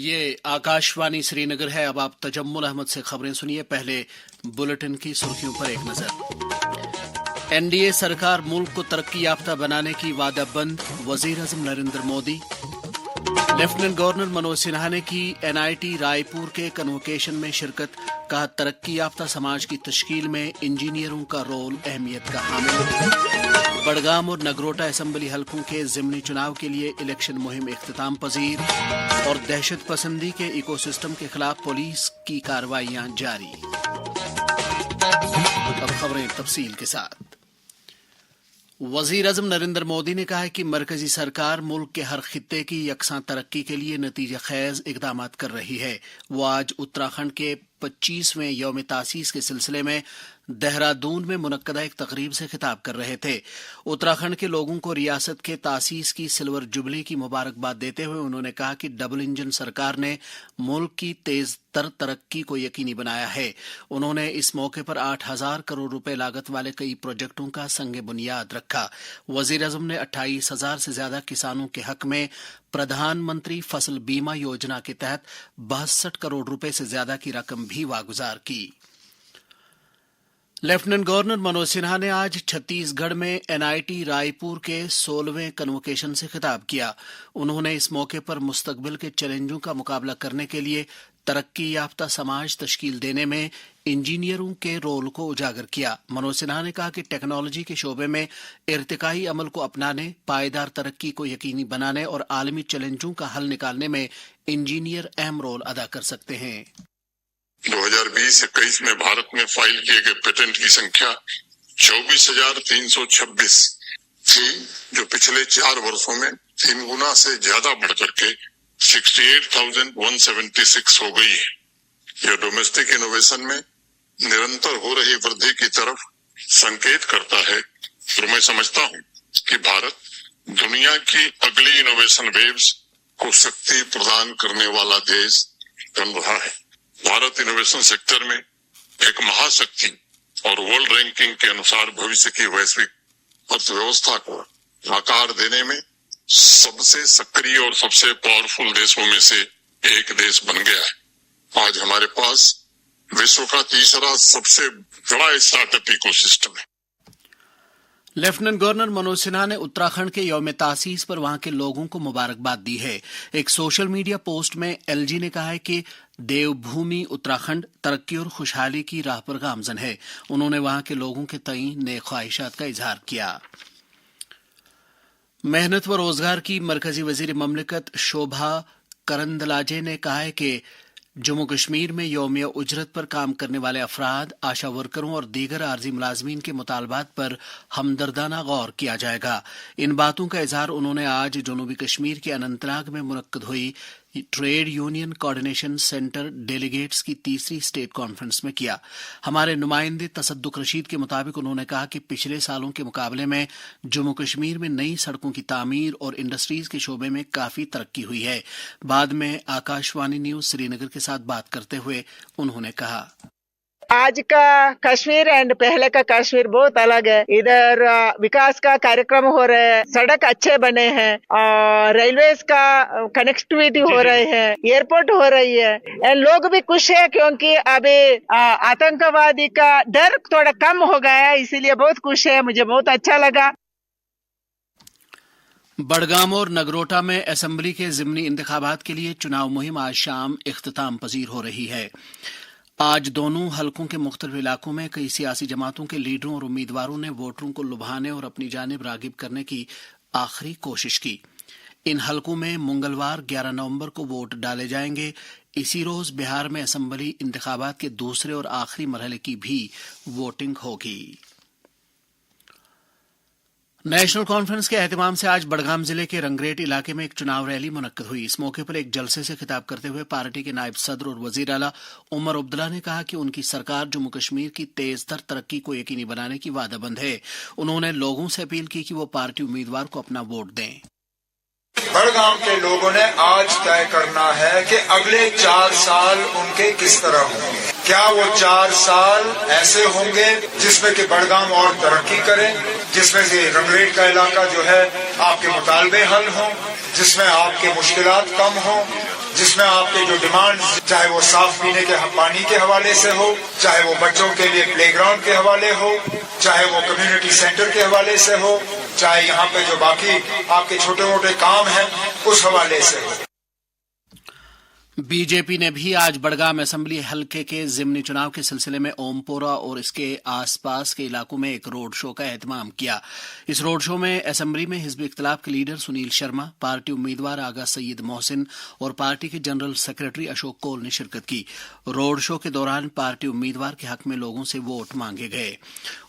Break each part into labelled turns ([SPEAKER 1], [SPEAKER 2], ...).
[SPEAKER 1] ये आकाशवाणी श्रीनगर है। अब आप तजम्मुल अहमद से खबरें सुनिए। पहले बुलेटिन की सुर्खियों पर एक नजर। एनडीए सरकार मुल्क को तरक्की याफ्ता बनाने की वादाबंद, वजीर आजम नरेंद्र मोदी। लेफ्टिनेंट गवर्नर मनोज सिन्हा ने की एनआईटी रायपुर के कन्वोकेशन में शिरकत, कहा तरक्की याफ्ता समाज की तश्कील में इंजीनियरों का रोल अहमियत का हामिल। बड़गाम और नगरोटा असेंबली हलकों के ज़िमनी चुनाव के लिए इलेक्शन मुहिम इख्तिताम पजीर। और दहशत पसंदी के इकोसिस्टम के खिलाफ पुलिस की कार्रवाइयां जारी। अब खबरें तफसील के साथ। वजीर आजम नरेंद्र मोदी ने कहा है कि मरकजी सरकार मुल्क के हर खित्ते की यकसां तरक्की के लिए नतीजा खैज इकदाम कर रही है। वो आज उत्तराखंड के 25वें यौम तासीस के सिलसिले में देहरादून में मुनक्कदा एक तकरीब से खिताब कर रहे थे। उत्तराखंड के लोगों को रियासत के तासीस की सिल्वर जुबली की मुबारकबाद देते हुए उन्होंने कहा कि डबल इंजन सरकार ने मुल्क की तेज तर तरक्की को यकीनी बनाया है। उन्होंने इस मौके पर 8,000 करोड़ रुपए लागत वाले कई प्रोजेक्टों का संग बुनियाद रखा। वजीर आजम ने 28,000 से ज्यादा किसानों के हक में प्रधानमंत्री फसल बीमा योजना के तहत 62 करोड़ रुपए से ज्यादा की रकम भी वागुजार की। लेफ्टिनेंट गवर्नर मनोज सिन्हा ने आज छत्तीसगढ़ में एनआईटी रायपुर के 16वें कन्वोकेशन से खिताब किया। उन्होंने इस मौके पर मुस्तकबिल के चैलेंजों का मुकाबला करने के लिए तरक्की याफ्ता समाज तश्कील देने में इंजीनियरों के रोल को उजागर किया। मनोज सिन्हा ने कहा कि टेक्नोलॉजी के शोबे में इर्तिकाई अमल को अपनाने, पायदार तरक्की को यकीनी बनाने और आलमी चैलेंजों का हल निकालने में इंजीनियर अहम रोल अदा कर सकते हैं।
[SPEAKER 2] 2020-21 में भारत में फाइल किए गए पेटेंट की संख्या 24,326 थी, जो पिछले 4 वर्षों में 3 गुना से ज्यादा बढ़कर के 68,176 हो गई है। यह डोमेस्टिक इनोवेशन में निरंतर हो रही वृद्धि की तरफ संकेत करता है और मैं समझता हूं कि भारत दुनिया की अगली इनोवेशन वेव्स को शक्ति प्रदान करने वाला देश बन रहा है। भारत इनोवेशन सेक्टर में एक महाशक्ति और वर्ल्ड रैंकिंग के अनुसार भविष्य की वैश्विक अर्थव्यवस्था को आकार देने में सबसे सक्रिय और सबसे पावरफुल देशों में से एक देश बन गया है। आज हमारे पास विश्व का तीसरा सबसे बड़ा स्टार्टअप इकोसिस्टम है।
[SPEAKER 1] लेफ्टिनेंट गवर्नर मनोज सिन्हा ने उत्तराखंड के यौम तासीस पर वहां के लोगों को मुबारकबाद दी है। एक सोशल मीडिया पोस्ट में एलजी ने कहा है कि देवभूमि उत्तराखंड तरक्की और खुशहाली की राह पर गामजन है। उन्होंने वहां के लोगों के तई नेक ख्वाहिशात का इजहार किया। मेहनत व रोजगार की मरकजी वजीर ममलिकत शोभा करंदलाजे ने कहा है कि जम्मू कश्मीर में यौमिया उजरत पर काम करने वाले अफराद, आशा वर्करों और दीगर आर्जी मुलाजमीन के मुतालबात पर हमदर्दाना गौर किया जाएगा। इन बातों का इजहार उन्होंने आज जनूबी कश्मीर के अनंतनाग में मुनक्कद हुई trade union coordination centre delegates की तीसरी स्टेट कॉन्फ्रेंस में किया। हमारे नुमाइंदे तसद्दुक रशीद के मुताबिक उन्होंने कहा कि पिछले सालों के मुकाबले में जम्मू कश्मीर में नई सड़कों की तामीर और इंडस्ट्रीज के शोबे में काफी तरक्की हुई है। बाद में आकाशवाणी न्यूज श्रीनगर के साथ बात करते हुए उन्होंने कहा,
[SPEAKER 3] आज का कश्मीर एंड पहले का कश्मीर बहुत अलग है। इधर विकास का कार्यक्रम हो रहे हैं, सड़क अच्छे बने हैं और रेलवेज का कनेक्टिविटी हो रहे हैं, एयरपोर्ट हो रही है। एंड लोग भी खुश है क्योंकि अभी आतंकवादी का डर थोड़ा कम हो गया है, इसीलिए बहुत खुश है। मुझे बहुत अच्छा लगा।
[SPEAKER 1] बड़गाम और नगरोटा में असेंबली के ज़िमनी इंतखाबात के लिए चुनाव मुहिम आज शाम इख्तिताम पजीर हो रही है। आज दोनों हलकों के मुख्तलिफ इलाकों में कई सियासी जमातों के लीडरों और उम्मीदवारों ने वोटरों को लुभाने और अपनी जानिब रागिब करने की आखिरी कोशिश की। इन हलकों में मंगलवार 11 नवंबर को वोट डाले जाएंगे। इसी रोज बिहार में असेंबली इंतखाबात के दूसरे और आखिरी मरहले की भी वोटिंग होगी। नेशनल कॉन्फ्रेंस के एहतमाम से आज बड़गाम जिले के रंगरेट इलाके में एक चुनाव रैली मुनक्कद हुई। इस मौके पर एक जलसे से खिताब करते हुए पार्टी के नायब सदर और वजीर आला उमर अब्दुल्ला ने कहा कि उनकी सरकार जम्मू कश्मीर की तेजतर तरक्की को यकीनी बनाने की वादाबंद है। उन्होंने लोगों से अपील की कि वो पार्टी उम्मीदवार को अपना वोट दें।
[SPEAKER 4] बड़गाम के लोगों ने आज तय करना है कि अगले 4 साल उनके किस तरह होंगे, क्या वो 4 साल ऐसे होंगे जिसमें कि बड़गाम और तरक्की करे, जिसमें से रंगरेट का इलाका जो है आपके मुतालबे हल हों, जिसमें आपके मुश्किलात कम हों, जिसमें आपके जो डिमांड, चाहे वो साफ पीने के पानी के हवाले से हो, चाहे वो बच्चों के लिए प्ले ग्राउंड के हवाले हो, चाहे वो कम्युनिटी सेंटर के हवाले से हो, चाहे यहाँ पे जो बाकी आपके छोटे मोटे काम हैं उस हवाले से हो।
[SPEAKER 1] बीजेपी ने भी आज बड़गाम असेंबली हलके के जिमनी चुनाव के सिलसिले में ओमपोरा और इसके आसपास के इलाकों में एक रोड शो का एहतमाम किया। इस रोड शो में असेंबली में हिजब इख्तिलाफ के लीडर सुनील शर्मा, पार्टी उम्मीदवार आगा सईद मोहसिन और पार्टी के जनरल सेक्रेटरी अशोक कौल ने शिरकत की। रोड शो के दौरान पार्टी उम्मीदवार के हक में लोगों से वोट मांगे गए।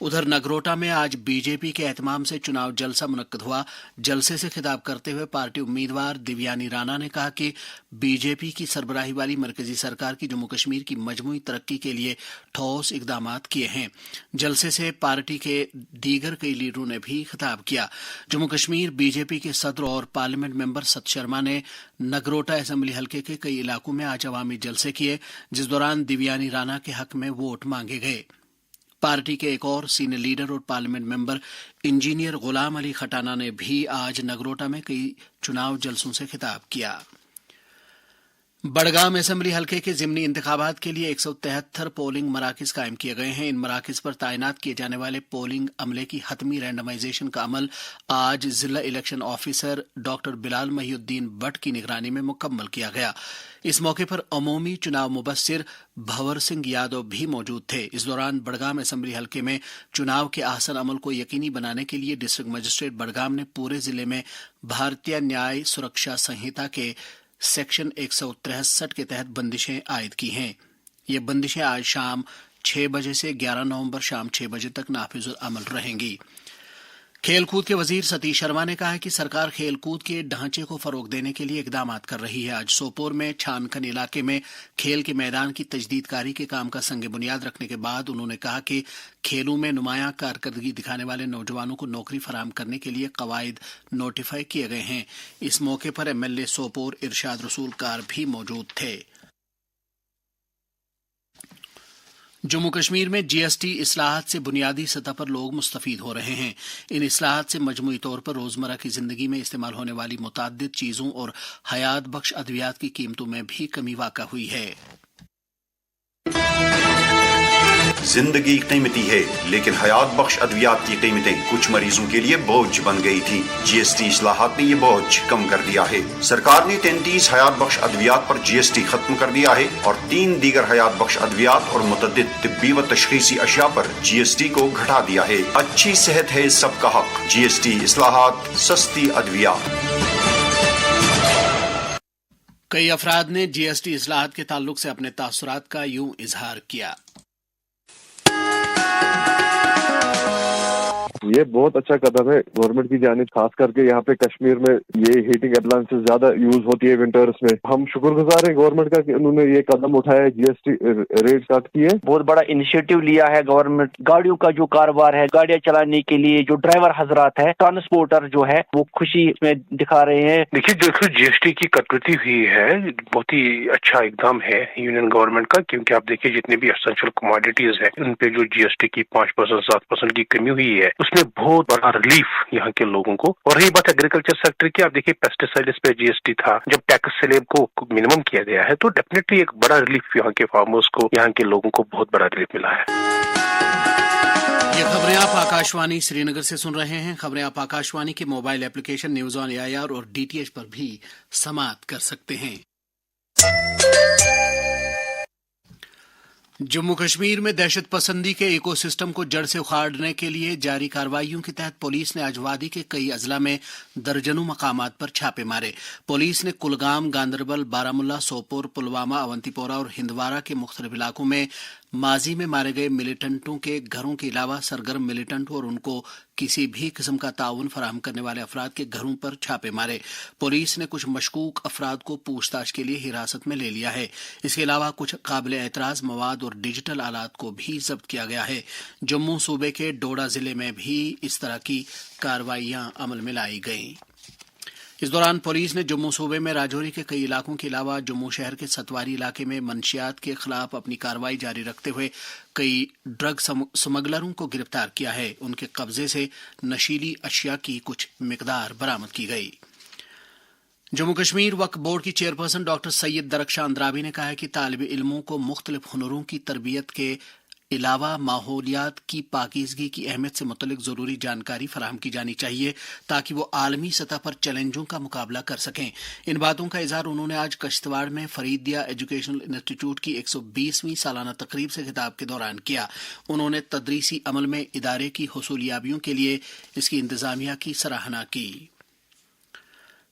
[SPEAKER 1] उधर नगरोटा में आज बीजेपी के एहतमाम से चुनाव जलसा मुनक्कद हुआ। जलसे से खिताब करते हुए पार्टी उम्मीदवार दिव्यानी राणा ने कहा कि बीजेपी की सरबराही वाली मरकजी सरकार की जम्मू कश्मीर की मजमूई तरक्की के लिए ठोस इकदामात किए हैं। जलसे से पार्टी के दीगर कई लीडरों ने भी खिताब किया। जम्मू कश्मीर बीजेपी के सदर और पार्लियामेंट मेंबर सत शर्मा ने नगरोटा असेंबली हलके के कई इलाकों में आज अवामी जलसे किए, जिस दौरान दिव्यानी राणा के हक में वोट मांगे गए। पार्टी के एक और सीनियर लीडर और parliament member engineer Ghulam Ali Khatana ने भी आज नगरोटा में कई चुनाव जलसों से खिताब किया। बड़गाम असेंबली हलके के जिमनी इंतखाबात के लिए 173 पोलिंग मराकज कायम किए गए हैं। इन मराकज पर तैनात किए जाने वाले पोलिंग अमले की हतमी रैंडमाइजेशन का अमल आज जिला election officer doctor Bilal Mohiuddin Bhat की निगरानी में मुकम्मल किया गया। इस मौके पर अमूमी चुनाव मुबस्सिर भंवर सिंह यादव भी मौजूद थे। इस दौरान बड़गाम असेंबली हलके में चुनाव के आसन अमल को यकीनी बनाने के लिए डिस्ट्रिक्ट मजिस्ट्रेट बड़गाम ने पूरे जिले में भारतीय न्याय सुरक्षा संहिता के सेक्शन 163 के तहत बंदिशें आयद की हैं। ये बंदिशें आज शाम 6 बजे से 11 नवंबर शाम 6 बजे तक नाफिजुल अमल रहेंगी। खेलकूद के वजीर सतीश शर्मा ने कहा है कि सरकार खेलकूद के ढांचे को फरोग देने के लिए इकदाम कर रही है। आज सोपोर में छानखन इलाके में खेल के मैदान की तजदीदकारी के काम का संग बुनियाद रखने के बाद उन्होंने कहा कि खेलों में नुमायां कारकर्दगी दिखाने वाले नौजवानों को नौकरी फराहम करने के लिए कवायद नोटिफाई किए गए हैं। इस मौके पर एमएलए सोपोर इरशाद रसूल कार भी मौजूद थे। जम्मू कश्मीर में जीएसटी इस्लाहात से बुनियादी सतह पर लोग मुस्तफीद हो रहे हैं। इन इस्लाहात से मजमूई तौर पर रोजमर्रा की जिंदगी में इस्तेमाल होने वाली मुताद्दिद चीजों और हयात बख्श अद्वियात की कीमतों में भी कमी वाक़ा हुई है।
[SPEAKER 5] जिंदगी कीमती है, लेकिन हयात बख्श अद्वियात की कीमतें कुछ मरीजों के लिए बोझ बन गई थी। जीएसटी इस्लाहात ने ये बोझ कम कर दिया है। सरकार ने 33 हयात बख्श अद्वियात पर जीएसटी खत्म कर दिया है और 3 दीगर हयात बख्श अद्वियात और मुतअद्दिद तिब्बी व तशखीसी अशिया पर जीएसटी को घटा दिया है। अच्छी सेहत है सबका हक। जीएसटी इस्लाहात, सस्ती अद्वियात।
[SPEAKER 1] कई अफराद ने जीएसटी इस्लाहात के ताल्लुक से अपने तासुरात का यूं इजहार किया।
[SPEAKER 6] ये बहुत अच्छा कदम है गवर्नमेंट की जानिब, खास करके यहाँ पे कश्मीर में ये हीटिंग अप्लायंसेस ज्यादा यूज होती है विंटर्स में। हम शुक्रगुजार हैं गवर्नमेंट का कि उन्होंने ये कदम उठाया है, जीएसटी रेट कट की है।
[SPEAKER 7] बहुत बड़ा इनिशिएटिव लिया है गवर्नमेंट। गाड़ियों का जो कारोबार है, गाड़ियां चलाने के लिए जो ड्राइवर हजरात है, ट्रांसपोर्टर जो है, वो खुशी में दिखा रहे हैं।
[SPEAKER 8] देखिए, जो जीएसटी की कटौती हुई है बहुत ही अच्छा इकदाम है यूनियन गवर्नमेंट का, क्योंकि आप देखिए जितने भी एसेंशियल कमोडिटीज है उन पे जो जीएसटी की 5% 7% की कमी हुई है, उसमें बहुत बड़ा रिलीफ यहाँ के लोगों को। और रही बात एग्रीकल्चर सेक्टर की, आप देखिए पेस्टिसाइड्स पे जीएसटी था, जब टैक्स स्लैब को मिनिमम किया गया है तो डेफिनेटली एक बड़ा रिलीफ यहाँ के फार्मर्स को, यहाँ के लोगों को बहुत बड़ा रिलीफ मिला है।
[SPEAKER 1] ये खबरें आप आकाशवाणी श्रीनगर से सुन रहे हैं। खबरें आप आकाशवाणी के mobile application news on AIR और डीटीएच पर भी समाअत कर सकते हैं। जम्मू कश्मीर में दहशत पसंदी के इकोसिस्टम को जड़ से उखाड़ने के लिए जारी कार्रवाइयों के तहत पुलिस ने आज वादी के कई अजला में दर्जनों मकामात पर छापे मारे। पुलिस ने कुलगाम, गांदरबल, बारामुल्ला, सोपोर, पुलवामा, अवंतीपोरा और हिंदवारा के मुख्तलिफ इलाकों में माजी में मारे गए मिलिटेंटों के घरों के अलावा सरगर्म मिलिटेंट और उनको किसी भी किस्म का ताउन फराहम करने वाले अफराद के घरों पर छापे मारे। पुलिस ने कुछ मशकूक अफराद को पूछताछ के लिए हिरासत में ले लिया है। इसके अलावा कुछ काबिल एतराज मवाद और डिजिटल आलात को भी जब्त किया गया है। जम्मू सूबे के डोडा जिले में भी इस तरह की कार्रवाइयां अमल में लाई गईं। इस दौरान पुलिस ने जम्मू सूबे में राजौरी के कई इलाकों के अलावा जम्मू शहर के सतवारी इलाके में मंशियात के खिलाफ अपनी कार्रवाई जारी रखते हुए कई ड्रग स्मगलरों को गिरफ्तार किया है। उनके कब्जे से नशीली अशिया की कुछ मिकदार बरामद की गई। जम्मू कश्मीर वक्फ बोर्ड की चेयरपर्सन डॉक्टर सैयद दरख्शां अंद्राबी ने कहा है कि तालिब इल्मों को मुख्तलिफ हुनरों की तरबियत के अलावा माहौलियात की पाकीज़गी की अहमियत से मुतल्लिक ज़रूरी जानकारी फराहम की जानी चाहिए ताकि वो आलमी सतह पर चैलेंजों का मुकाबला कर सकें। इन बातों का इज़हार उन्होंने आज कश्तवाड़ में फरीदिया एजुकेशनल इंस्टीट्यूट की 120वीं सालाना तकरीब से खिताब के दौरान किया। उन्होंने तदरीसी अमल में इदारे की हुसूलियाबियों के लिए इसकी इंतज़ामिया की सराहना की।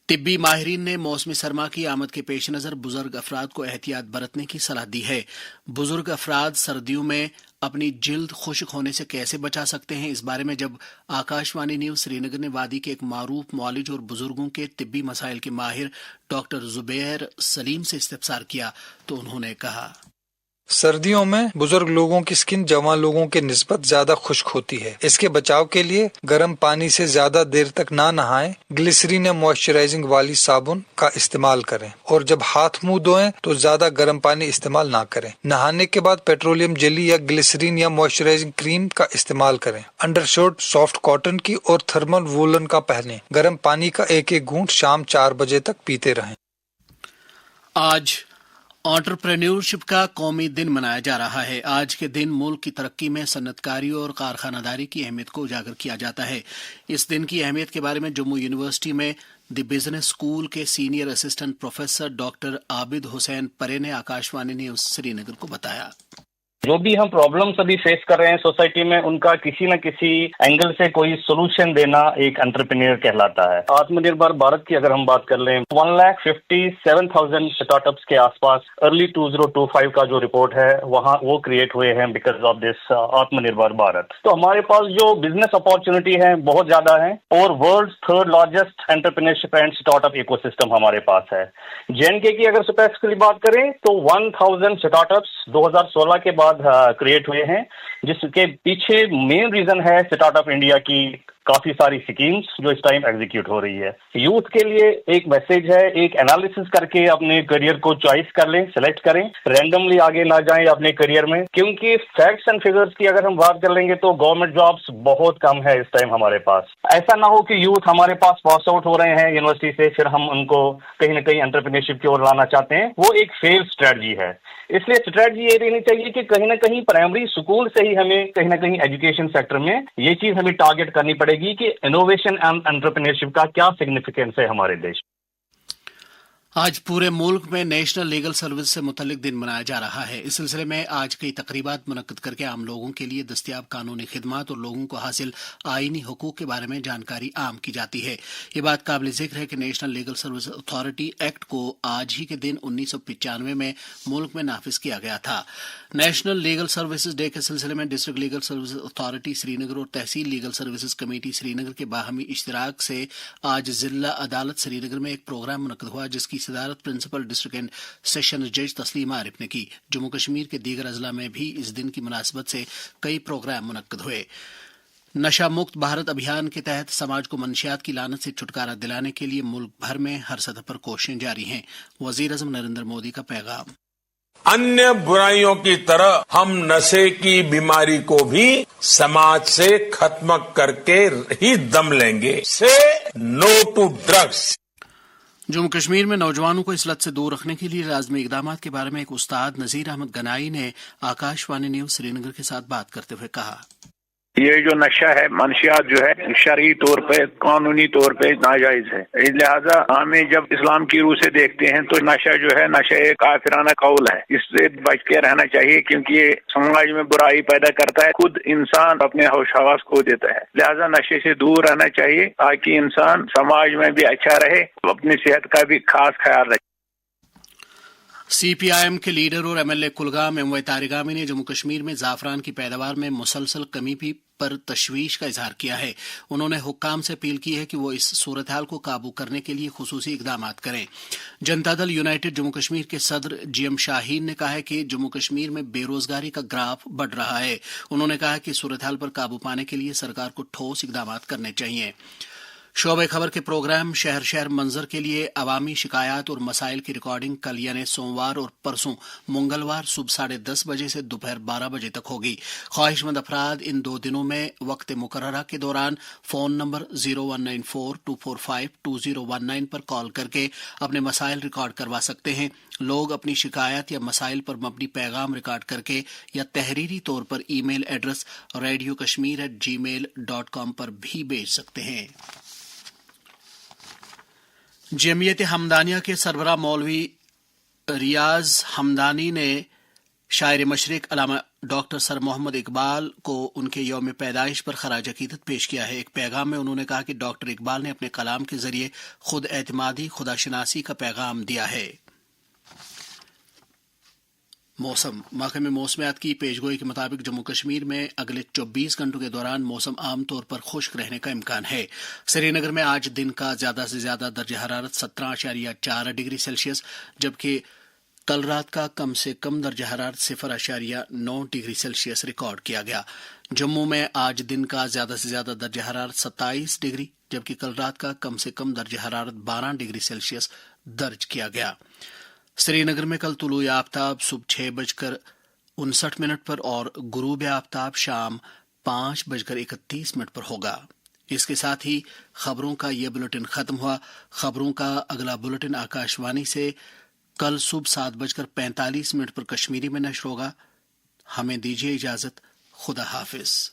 [SPEAKER 1] तिब्बी माहिरीन ने मौसमी सरमा की आमद के पेश नज़र बुजुर्ग अफराद को एहतियात बरतने की सलाह दी है। बुजुर्ग अफराद सर्दियों में अपनी जिल्द खुश्क होने से कैसे बचा सकते हैं, इस बारे में जब आकाशवाणी न्यूज़ श्रीनगर ने वादी के एक मारूफ मौलिज और बुजुर्गों के तिब्बी मसाइल के माहिर डॉक्टर जुबैर सलीम से इस्तिफसार किया तो उन्होंने कहा,
[SPEAKER 9] सर्दियों में बुजुर्ग लोगों की स्किन जवान लोगों के निस्बत ज्यादा खुश्क होती है। इसके बचाव के लिए गर्म पानी से ज्यादा देर तक ना नहाएं, ग्लिसरीन या मॉइस्चराइजिंग वाली साबुन का इस्तेमाल करें और जब हाथ मुंह धोएं तो ज्यादा गर्म पानी इस्तेमाल ना करें। नहाने के बाद पेट्रोलियम जेली या ग्लिसरीन या मॉइस्चराइजिंग क्रीम का इस्तेमाल करें। अंडरशर्ट सॉफ्ट कॉटन की और थर्मल वूलन का पहने। गर्म पानी का एक एक घूंट शाम 4 बजे तक पीते रहें।
[SPEAKER 1] आज एंटरप्रेन्योरशिप का कौमी दिन मनाया जा रहा है। आज के दिन मुल्क की तरक्की में सन्नतकारी और कारखानादारी की अहमियत को उजागर किया जाता है। इस दिन की अहमियत के बारे में जम्मू यूनिवर्सिटी में द बिजनेस स्कूल के senior assistant professor doctor Abid Hussain परे ने आकाशवाणी न्यूज़ श्रीनगर को बताया।
[SPEAKER 10] जो भी हम प्रॉब्लम्स अभी फेस कर रहे हैं सोसाइटी में, उनका किसी न किसी एंगल से कोई सोल्यूशन देना एक एंटरप्रेन्योर कहलाता है। आत्मनिर्भर भारत की अगर हम बात कर लें, 1,57,000 स्टार्टअप्स के आसपास अर्ली 2025 का जो रिपोर्ट है वहाँ वो क्रिएट हुए हैं बिकॉज ऑफ दिस आत्मनिर्भर भारत। तो हमारे पास जो बिजनेस अपॉर्चुनिटी है बहुत ज्यादा है और world 3rd largest entrepreneurship and startup ecosystem हमारे पास है। JNK की अगर स्पेसिफिकली बात करें तो 1000 स्टार्टअप्स 2016 के बाद क्रिएट हुए हैं, जिसके पीछे मेन रीजन है स्टार्टअप इंडिया की काफी सारी स्कीम्स जो इस टाइम एग्जीक्यूट हो रही है। यूथ के लिए एक मैसेज है, एक एनालिसिस करके अपने करियर को चॉइस कर लें, सिलेक्ट करें, रैंडमली आगे ना जाएं अपने करियर में, क्योंकि फैक्ट्स एंड फिगर्स की अगर हम बात कर लेंगे तो गवर्नमेंट जॉब्स बहुत कम है इस टाइम हमारे पास। ऐसा ना हो कि यूथ हमारे पास पास आउट हो रहे हैं यूनिवर्सिटी से, फिर हम उनको कहीं ना कहीं एंटरप्रेन्योरशिप की ओर लाना चाहते हैं, वो एक फेल स्ट्रेटजी है। इसलिए स्ट्रेटजी ये रहनी चाहिए कि कहीं ना कहीं प्राइमरी स्कूल से ही हमें कहीं ना कहीं एजुकेशन सेक्टर में ये चीज हमें टारगेट करनी पड़ेगी कि इनोवेशन एंड एंटरप्रेन्योरशिप का क्या सिग्निफिकेंस है हमारे देश।
[SPEAKER 1] आज पूरे मुल्क में नेशनल लीगल सर्विस से मुतल्लिक दिन मनाया जा रहा है। इस सिलसिले में आज कई तकरीबात मुनक्किद करके आम लोगों के लिए दस्तयाब कानूनी खिदमात और लोगों को हासिल आईनी हुकूक के बारे में जानकारी आम की जाती है। ये बात काबिल जिक्र है कि national legal service authority act को आज ही के दिन 1995 में मुल्क में नाफिज किया गया था। नेशनल लीगल सर्विसेज डे के सिलसिले में district legal service authority Srinagar और तहसील लीगल सर्विसेज कमेटी श्रीनगर के बाहमी इश्तराक से आज जिला अदालत श्रीनगर में एक प्रोग्राम मुनक्किद हुआ, जिसकी सदारत प्रिंसिपल डिस्ट्रिक्ट एंड सेशन जज तस्लीम आरिफ ने की। जम्मू कश्मीर के दीगर अजला में भी इस दिन की मुनासिबत से कई प्रोग्राम मुनक्किद हुए। नशा मुक्त भारत अभियान के तहत समाज को मंशियात की लानत से छुटकारा दिलाने के लिए मुल्क भर में हर सतह पर कोशिशें जारी हैं। वजीर आज़म नरेंद्र मोदी का पैगाम,
[SPEAKER 11] अन्य बुराइयों की तरह हम नशे की बीमारी को भी समाज से खत्म करके ही दम लेंगे। Say no to drugs.
[SPEAKER 1] Jammu Kashmir में नौजवानों को इस लत से दूर रखने के लिए लाजमी इकदाम के बारे में एक उस्ताद नजीर अहमद गनाई ने आकाशवाणी न्यूज़ श्रीनगर के साथ बात करते हुए कहा,
[SPEAKER 12] ये जो नशा है, मंशियात जो है शरई तौर पे, कानूनी तौर पे नाजायज है। इस लिहाजा हमें जब इस्लाम की रूह से देखते हैं तो नशा जो है, नशा एक काफिराना कौल है, इससे बच के रहना चाहिए क्योंकि ये समाज में बुराई पैदा करता है, खुद इंसान अपने होश हवास खो देता है। लिहाजा नशे से दूर रहना चाहिए ताकि इंसान समाज में भी अच्छा रहे, अपनी सेहत का भी खास ख्याल रखे।
[SPEAKER 1] CPIM के लीडर और MLA कुलगाम एम तारिगामी ने जम्मू कश्मीर में जाफरान की पैदावार में मुसलसल कमी पर तशवीश का इजहार किया है। उन्होंने हुक्काम से अपील की है कि वो इस सूरत हाल को काबू करने के लिए खुसूसी इकदाम करें। जनता दल यूनाइटेड जम्मू कश्मीर के सदर GM शाहीन ने कहा है कि जम्मू कश्मीर में बेरोजगारी का ग्राफ बढ़ रहा है। उन्होंने कहा कि सूरत हाल पर काबू पाने के लिए सरकार को ठोस इकदाम करने चाहिए। शोबे खबर के प्रोग्राम शहर शहर मंजर के लिए अवामी शिकायत और मसाइल की रिकॉर्डिंग कल यानी सोमवार और परसों मंगलवार सुबह 10:30 बजे से दोपहर 12 बजे तक होगी। ख्वाहिशमंद अफराद इन 2 दिनों में वक्त मुकर्ररा के दौरान फोन नंबर 0194-245-2019 पर कॉल करके अपने मसाइल रिकॉर्ड करवा सकते हैं। लोग अपनी शिकायत या मसाइल पर मबनी पैगाम रिकॉर्ड करके या तहरीरी तौर पर ईमेल एड्रेस radiokashmir@gmail.com पर भी भेज सकते हैं। जमीयत हमदानिया के सरबराह मौलवी रियाज हमदानी ने शायर मशरिक अल्लामा डॉक्टर सर मोहम्मद इकबाल को उनके यौम पैदाइश पर खराज अकीदत पेश किया है। एक पैगाम में उन्होंने कहा कि डॉक्टर इकबाल ने अपने कलाम के जरिए खुद एतमादी खुदाशनासी का पैगाम दिया है। मौसम महकमे मौसमियात की पेशगोई के मुताबिक जम्मू कश्मीर में अगले 24 घंटों के दौरान मौसम आमतौर पर खुश्क रहने का इम्कान है। श्रीनगर में आज दिन का ज्यादा से ज्यादा दर्जा हरारत 17.4 डिग्री सेल्सियस जबकि कल रात का कम से कम दर्जा हरारत 0.9 डिग्री सेल्सियस रिकॉर्ड किया गया। जम्मू में आज दिन का ज्यादा से ज्यादा दर्जा हरारत 27 डिग्री जबकि कल रात का कम से कम दर्जा हरारत 12 डिग्री सेल्सियस दर्ज किया गया। श्रीनगर में कल तुलू आफ्ताब सुबह 6:59 पर और गुरूब आफ्ताब शाम 5:31 पर होगा। इसके साथ ही खबरों का ये बुलेटिन खत्म हुआ। खबरों का अगला बुलेटिन आकाशवाणी से कल सुबह 7:45 पर कश्मीरी में नश्र होगा। हमें दीजिए इजाजत। खुदा हाफिज।